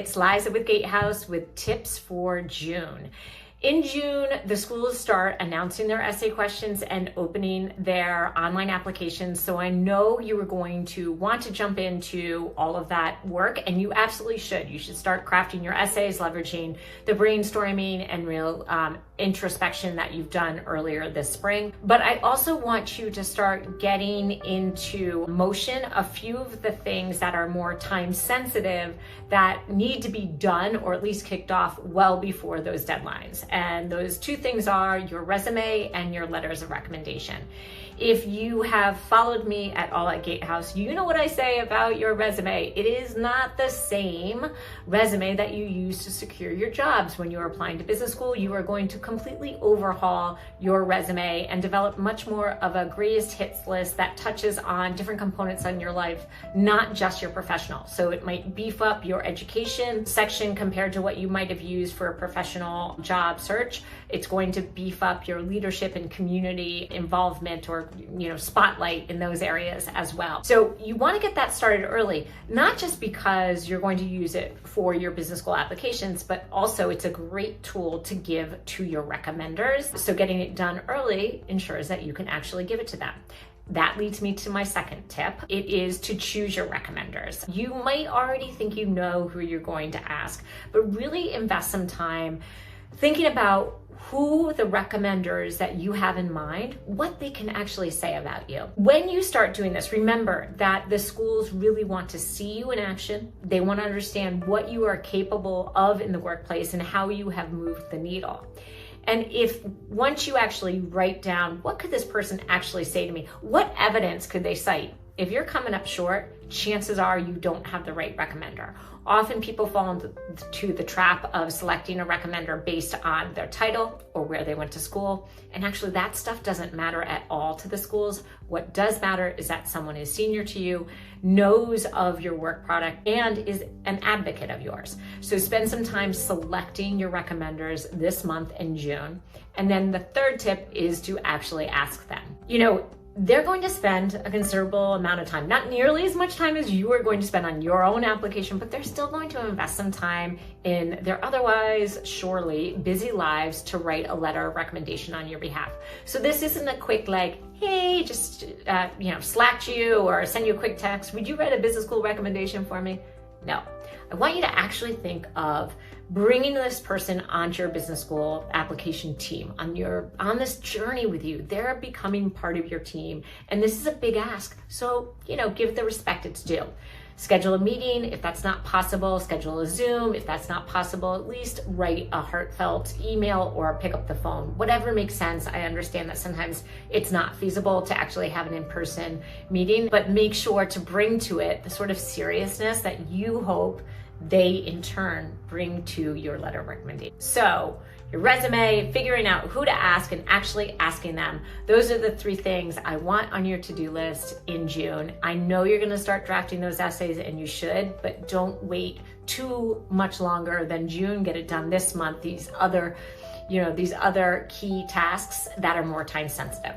it's Liza with Gatehouse with tips for June. In June, the schools start announcing their essay questions and opening their online applications. So I know you are going to want to jump into all of that work, and you absolutely should. You should start crafting your essays, leveraging the brainstorming and real introspection that you've done earlier this spring. But I also want you to start getting into motion a few of the things that are more time sensitive that need to be done or at least kicked off well before those deadlines. And those two things are your resume and your letters of recommendation. If you have followed me at all at Gatehouse, you know what I say about your resume. It is not the same resume that you use to secure your jobs. When you're applying to business school, you are going to completely overhaul your resume and develop much more of a greatest hits list that touches on different components in your life, not just your professional. So it might beef up your education section compared to what you might have used for a professional job search. It's going to beef up your leadership and community involvement or spotlight in those areas as well. So you want to get that started early, not just because you're going to use it for your business school applications, but also it's a great tool to give to your recommenders. So getting it done early ensures that you can actually give it to them. That leads me to my second tip. It is to choose your recommenders. You might already think you know who you're going to ask, but really invest some time thinking about who the recommenders that you have in mind, what they can actually say about you. When you start doing this, remember that the schools really want to see you in action. They want to understand what you are capable of in the workplace and how you have moved the needle. And if once you actually write down, what could this person actually say to me? What evidence could they cite? If you're coming up short, chances are you don't have the right recommender. Often people fall into the trap of selecting a recommender based on their title or where they went to school. And actually that stuff doesn't matter at all to the schools. What does matter is that someone is senior to you, knows of your work product, and is an advocate of yours. So spend some time selecting your recommenders this month in June. And then the third tip is to actually ask them. They're going to spend a considerable amount of time, not nearly as much time as you are going to spend on your own application, but they're still going to invest some time in their otherwise surely busy lives to write a letter of recommendation on your behalf. So this isn't a quick hey, just Slack you or send you a quick text. Would you write a business school recommendation for me? No, I want you to actually think of bringing this person onto your business school application team on this journey with you. They're becoming part of your team, and this is a big ask. So, give the respect it's due. Schedule a meeting. If that's not possible, schedule a Zoom. If that's not possible, at least write a heartfelt email or pick up the phone. Whatever makes sense. I understand that sometimes it's not feasible to actually have an in-person meeting, but make sure to bring to it the sort of seriousness that you hope they in turn bring to your letter of recommendation. So your resume, figuring out who to ask, and actually asking them. Those are the three things I want on your to-do list in June. I know you're gonna start drafting those essays, and you should, but don't wait too much longer than June. Get it done this month. These other key tasks that are more time sensitive.